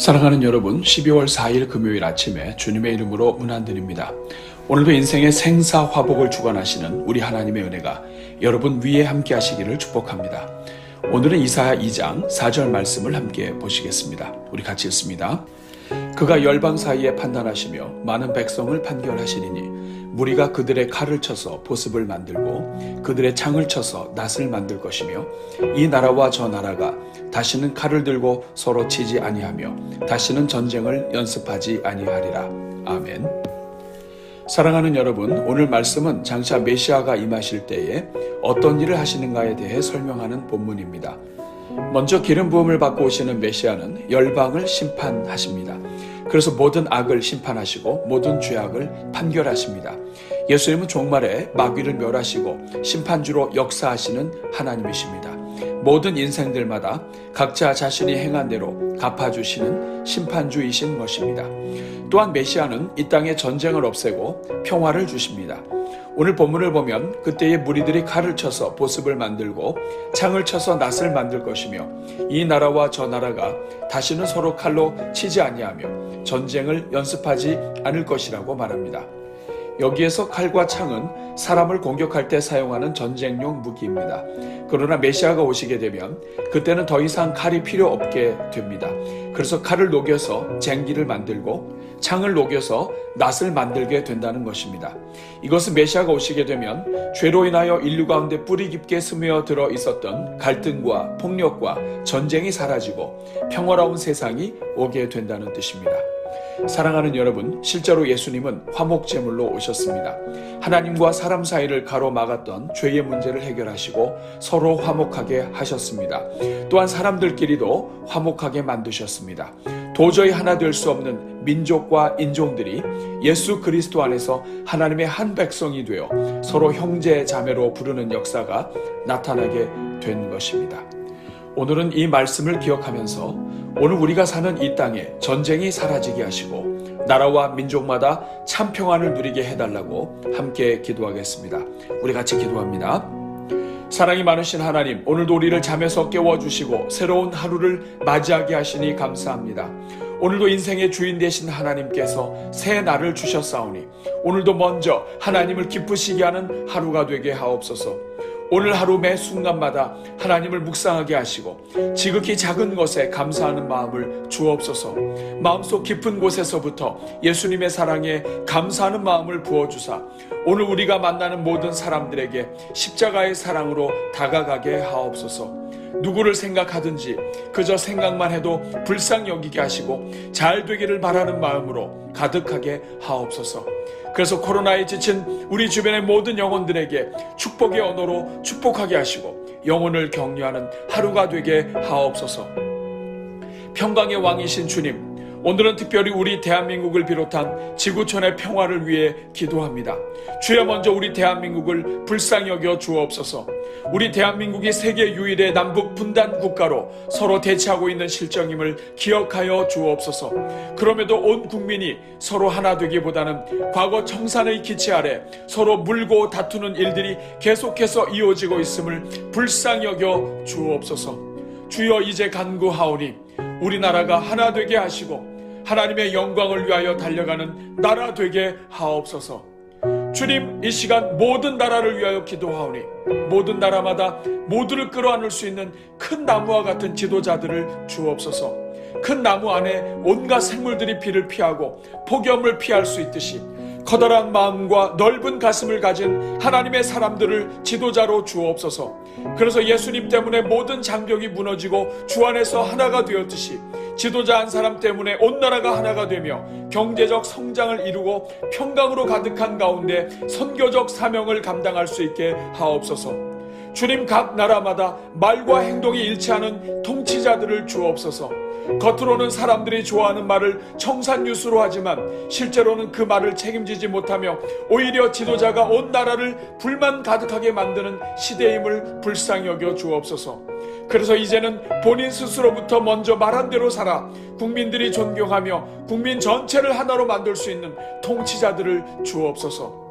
사랑하는 여러분, 12월 4일 금요일 아침에 주님의 이름으로 문안드립니다. 오늘도 인생의 생사화복을 주관하시는 우리 하나님의 은혜가 여러분 위에 함께 하시기를 축복합니다. 오늘은 이사야 2장 4절 말씀을 함께 보시겠습니다. 우리 같이 읽습니다. 그가 열방 사이에 판단하시며 많은 백성을 판결하시리니 무리가 그들의 칼을 쳐서 보습을 만들고 그들의 창을 쳐서 낫을 만들 것이며 이 나라와 저 나라가 다시는 칼을 들고 서로 치지 아니하며 다시는 전쟁을 연습하지 아니하리라. 아멘. 사랑하는 여러분, 오늘 말씀은 장차 메시아가 임하실 때에 어떤 일을 하시는가에 대해 설명하는 본문입니다. 먼저 기름 부음을 받고 오시는 메시아는 열방을 심판하십니다. 그래서 모든 악을 심판하시고 모든 죄악을 판결하십니다. 예수님은 종말에 마귀를 멸하시고 심판주로 역사하시는 하나님이십니다. 모든 인생들마다 각자 자신이 행한 대로 갚아주시는 심판주이신 것입니다. 또한 메시아는 이 땅에 전쟁을 없애고 평화를 주십니다. 오늘 본문을 보면 그때의 무리들이 칼을 쳐서 보습을 만들고 창을 쳐서 낫을 만들 것이며 이 나라와 저 나라가 다시는 서로 칼로 치지 아니하며 전쟁을 연습하지 않을 것이라고 말합니다. 여기에서 칼과 창은 사람을 공격할 때 사용하는 전쟁용 무기입니다. 그러나 메시아가 오시게 되면 그때는 더 이상 칼이 필요 없게 됩니다. 그래서 칼을 녹여서 쟁기를 만들고 창을 녹여서 낫을 만들게 된다는 것입니다. 이것은 메시아가 오시게 되면 죄로 인하여 인류 가운데 뿌리 깊게 스며들어 있었던 갈등과 폭력과 전쟁이 사라지고 평화로운 세상이 오게 된다는 뜻입니다. 사랑하는 여러분, 실제로 예수님은 화목제물로 오셨습니다. 하나님과 사람 사이를 가로막았던 죄의 문제를 해결하시고 서로 화목하게 하셨습니다. 또한 사람들끼리도 화목하게 만드셨습니다. 도저히 하나 될 수 없는 민족과 인종들이 예수 그리스도 안에서 하나님의 한 백성이 되어 서로 형제 자매로 부르는 역사가 나타나게 된 것입니다. 오늘은 이 말씀을 기억하면서 오늘 우리가 사는 이 땅에 전쟁이 사라지게 하시고 나라와 민족마다 참 평안을 누리게 해달라고 함께 기도하겠습니다. 우리 같이 기도합니다. 사랑이 많으신 하나님, 오늘도 우리를 잠에서 깨워주시고 새로운 하루를 맞이하게 하시니 감사합니다. 오늘도 인생의 주인 되신 하나님께서 새 날을 주셨사오니 오늘도 먼저 하나님을 기쁘시게 하는 하루가 되게 하옵소서. 오늘 하루 매 순간마다 하나님을 묵상하게 하시고 지극히 작은 것에 감사하는 마음을 주옵소서. 마음속 깊은 곳에서부터 예수님의 사랑에 감사하는 마음을 부어주사 오늘 우리가 만나는 모든 사람들에게 십자가의 사랑으로 다가가게 하옵소서. 누구를 생각하든지 그저 생각만 해도 불쌍히 여기게 하시고 잘 되기를 바라는 마음으로 가득하게 하옵소서. 그래서 코로나에 지친 우리 주변의 모든 영혼들에게 축복의 언어로 축복하게 하시고 영혼을 격려하는 하루가 되게 하옵소서. 평강의 왕이신 주님, 오늘은 특별히 우리 대한민국을 비롯한 지구촌의 평화를 위해 기도합니다. 주여, 먼저 우리 대한민국을 불쌍히 여겨 주옵소서. 우리 대한민국이 세계 유일의 남북 분단 국가로 서로 대치하고 있는 실정임을 기억하여 주옵소서. 그럼에도 온 국민이 서로 하나 되기보다는 과거 청산의 기치 아래 서로 물고 다투는 일들이 계속해서 이어지고 있음을 불쌍히 여겨 주옵소서. 주여, 이제 간구하오니 우리나라가 하나 되게 하시고 하나님의 영광을 위하여 달려가는 나라 되게 하옵소서. 주님, 이 시간 모든 나라를 위하여 기도하오니 모든 나라마다 모두를 끌어안을 수 있는 큰 나무와 같은 지도자들을 주옵소서. 큰 나무 안에 온갖 생물들이 비를 피하고 폭염을 피할 수 있듯이 커다란 마음과 넓은 가슴을 가진 하나님의 사람들을 지도자로 주옵소서. 그래서 예수님 때문에 모든 장벽이 무너지고 주 안에서 하나가 되었듯이 지도자 한 사람 때문에 온 나라가 하나가 되며 경제적 성장을 이루고 평강으로 가득한 가운데 선교적 사명을 감당할 수 있게 하옵소서. 주님, 각 나라마다 말과 행동이 일치하는 통치자들을 주옵소서. 겉으로는 사람들이 좋아하는 말을 청산유수로 하지만 실제로는 그 말을 책임지지 못하며 오히려 지도자가 온 나라를 불만 가득하게 만드는 시대임을 불쌍히 여겨 주옵소서. 그래서 이제는 본인 스스로부터 먼저 말한 대로 살아 국민들이 존경하며 국민 전체를 하나로 만들 수 있는 통치자들을 주옵소서.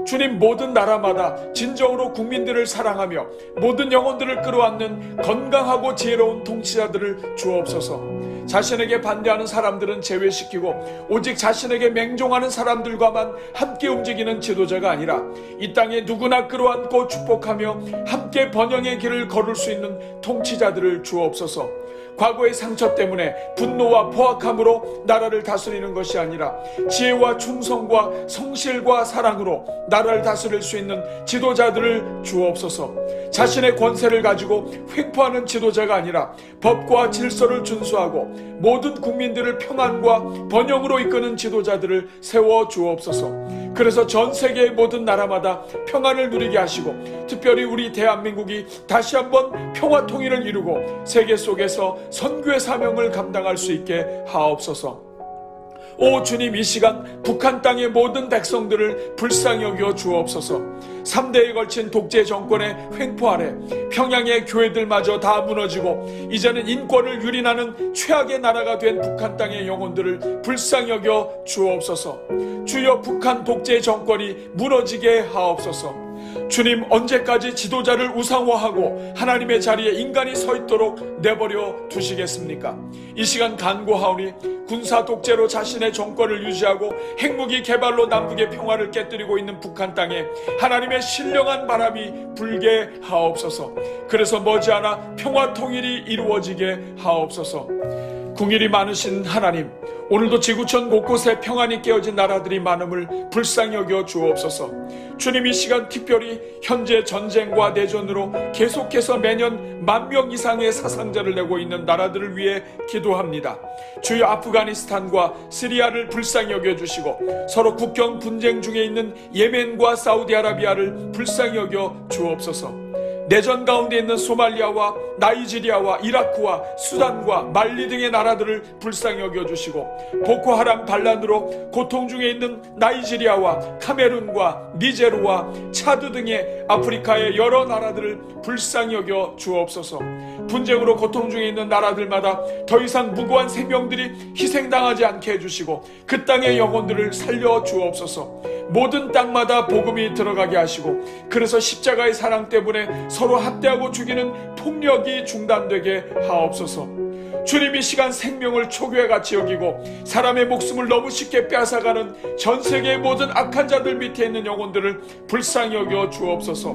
주님, 모든 나라마다 진정으로 국민들을 사랑하며 모든 영혼들을 끌어안는 건강하고 지혜로운 통치자들을 주옵소서. 자신에게 반대하는 사람들은 제외시키고 오직 자신에게 맹종하는 사람들과만 함께 움직이는 지도자가 아니라 이 땅에 누구나 끌어안고 축복하며 함께 번영의 길을 걸을 수 있는 통치자들을 주옵소서. 과거의 상처 때문에 분노와 포악함으로 나라를 다스리는 것이 아니라 지혜와 충성과 성실과 사랑으로 나라를 다스릴 수 있는 지도자들을 주옵소서. 자신의 권세를 가지고 횡포하는 지도자가 아니라 법과 질서를 준수하고 모든 국민들을 평안과 번영으로 이끄는 지도자들을 세워 주옵소서. 그래서 전 세계의 모든 나라마다 평안을 누리게 하시고 특별히 우리 대한민국이 다시 한번 평화 통일을 이루고 세계 속에서 선교의 사명을 감당할 수 있게 하옵소서. 오 주님, 이 시간 북한 땅의 모든 백성들을 불쌍히 여겨 주옵소서. 3대에 걸친 독재 정권의 횡포 아래 평양의 교회들마저 다 무너지고 이제는 인권을 유린하는 최악의 나라가 된 북한 땅의 영혼들을 불쌍히 여겨 주옵소서. 주여, 북한 독재 정권이 무너지게 하옵소서. 주님, 언제까지 지도자를 우상화하고 하나님의 자리에 인간이 서 있도록 내버려 두시겠습니까? 이 시간 간구하오니 군사 독재로 자신의 정권을 유지하고 핵무기 개발로 남북의 평화를 깨뜨리고 있는 북한 땅에 하나님의 신령한 바람이 불게 하옵소서. 그래서 머지않아 평화 통일이 이루어지게 하옵소서. 궁일이 많으신 하나님, 오늘도 지구촌 곳곳에 평안이 깨어진 나라들이 많음을 불쌍히 여겨 주옵소서. 주님, 이 시간 특별히 현재 전쟁과 내전으로 계속해서 매년 10,000명 이상의 사상자를 내고 있는 나라들을 위해 기도합니다. 주여, 아프가니스탄과 시리아를 불쌍히 여겨주시고 서로 국경 분쟁 중에 있는 예멘과 사우디아라비아를 불쌍히 여겨 주옵소서. 내전 가운데 있는 소말리아와 나이지리아와 이라크와 수단과 말리 등의 나라들을 불쌍히 여겨주시고 보코하람 반란으로 고통 중에 있는 나이지리아와 카메룬과 니제르와 차드 등의 아프리카의 여러 나라들을 불쌍히 여겨 주옵소서. 분쟁으로 고통 중에 있는 나라들마다 더 이상 무고한 생명들이 희생당하지 않게 해주시고 그 땅의 영혼들을 살려 주옵소서. 모든 땅마다 복음이 들어가게 하시고 그래서 십자가의 사랑 때문에 서로 학대하고 죽이는 폭력이 중단되게 하옵소서. 주님, 이 시간 생명을 초교와 같이 여기고 사람의 목숨을 너무 쉽게 빼앗아가는 전 세계의 모든 악한 자들 밑에 있는 영혼들을 불쌍히 여겨 주옵소서.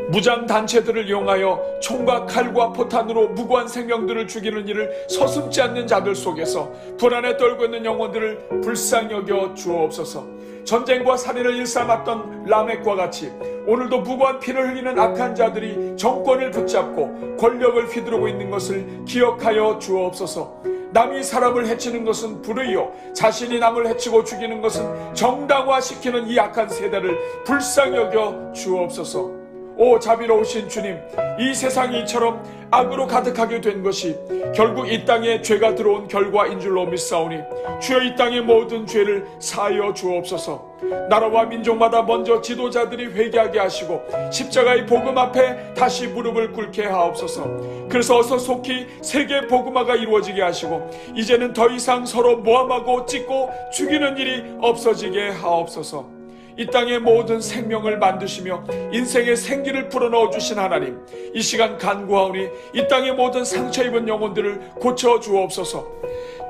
무장단체들을 이용하여 총과 칼과 포탄으로 무고한 생명들을 죽이는 일을 서슴지 않는 자들 속에서 불안에 떨고 있는 영혼들을 불쌍히 여겨 주옵소서. 전쟁과 살인을 일삼았던 라멕과 같이 오늘도 무고한 피를 흘리는 악한 자들이 정권을 붙잡고 권력을 휘두르고 있는 것을 기억하여 주옵소서. 남이 사람을 해치는 것은 불의요 자신이 남을 해치고 죽이는 것은 정당화시키는 이 악한 세대를 불쌍히 여겨 주옵소서. 오 자비로우신 주님, 이 세상이 이처럼 악으로 가득하게 된 것이 결국 이 땅에 죄가 들어온 결과인 줄로 믿사오니 주여, 이 땅의 모든 죄를 사하여 주옵소서. 나라와 민족마다 먼저 지도자들이 회개하게 하시고 십자가의 복음 앞에 다시 무릎을 꿇게 하옵소서. 그래서 어서 속히 세계 복음화가 이루어지게 하시고 이제는 더 이상 서로 모함하고 찢고 죽이는 일이 없어지게 하옵소서. 이 땅의 모든 생명을 만드시며 인생의 생기를 불어넣어 주신 하나님, 이 시간 간구하오니 이 땅의 모든 상처 입은 영혼들을 고쳐 주옵소서.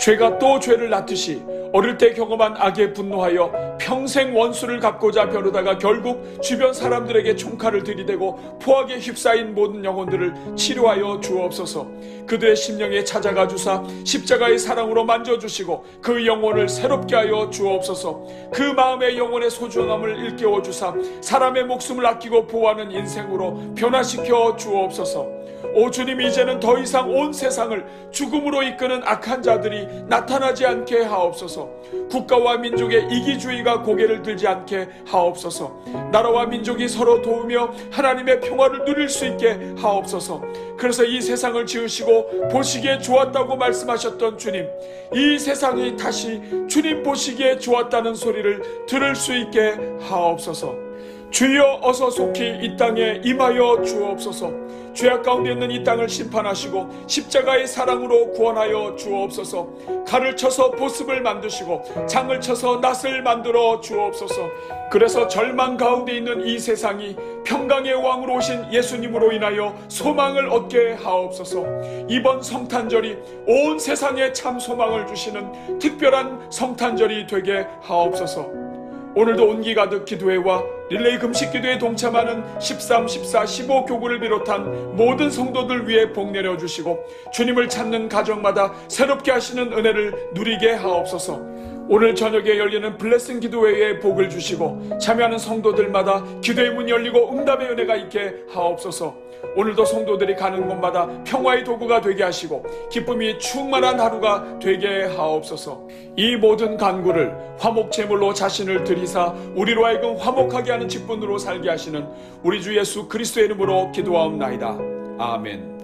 죄가 또 죄를 낳듯이 어릴 때 경험한 악에 분노하여 평생 원수를 갚고자 벼르다가 결국 주변 사람들에게 총칼을 들이대고 포악에 휩싸인 모든 영혼들을 치료하여 주옵소서. 그들의 심령에 찾아가 주사 십자가의 사랑으로 만져주시고 그 영혼을 새롭게 하여 주옵소서. 그 마음의 영혼의 소중함을 일깨워 주사 사람의 목숨을 아끼고 보호하는 인생으로 변화시켜 주옵소서. 오 주님, 이제는 더 이상 온 세상을 죽음으로 이끄는 악한 자들이 나타나지 않게 하옵소서. 국가와 민족의 이기주의가 고개를 들지 않게 하옵소서. 나라와 민족이 서로 도우며 하나님의 평화를 누릴 수 있게 하옵소서. 그래서 이 세상을 지으시고 보시기에 좋았다고 말씀하셨던 주님, 이 세상이 다시 주님 보시기에 좋았다는 소리를 들을 수 있게 하옵소서. 주여 어서 속히 이 땅에 임하여 주옵소서. 죄악 가운데 있는 이 땅을 심판하시고 십자가의 사랑으로 구원하여 주옵소서. 칼을 쳐서 보습을 만드시고 장을 쳐서 낫을 만들어 주옵소서. 그래서 절망 가운데 있는 이 세상이 평강의 왕으로 오신 예수님으로 인하여 소망을 얻게 하옵소서. 이번 성탄절이 온 세상에 참 소망을 주시는 특별한 성탄절이 되게 하옵소서. 오늘도 온기 가득 기도회와 릴레이 금식 기도에 동참하는 13, 14, 15 교구를 비롯한 모든 성도들 위해 복 내려주시고 주님을 찾는 가정마다 새롭게 하시는 은혜를 누리게 하옵소서. 오늘 저녁에 열리는 블레싱 기도회에 복을 주시고 참여하는 성도들마다 기도의 문이 열리고 응답의 은혜가 있게 하옵소서. 오늘도 성도들이 가는 곳마다 평화의 도구가 되게 하시고 기쁨이 충만한 하루가 되게 하옵소서. 이 모든 간구를 화목 제물로 자신을 드리사 우리로 하여금 화목하게 하는 직분으로 살게 하시는 우리 주 예수 그리스도의 이름으로 기도하옵나이다. 아멘.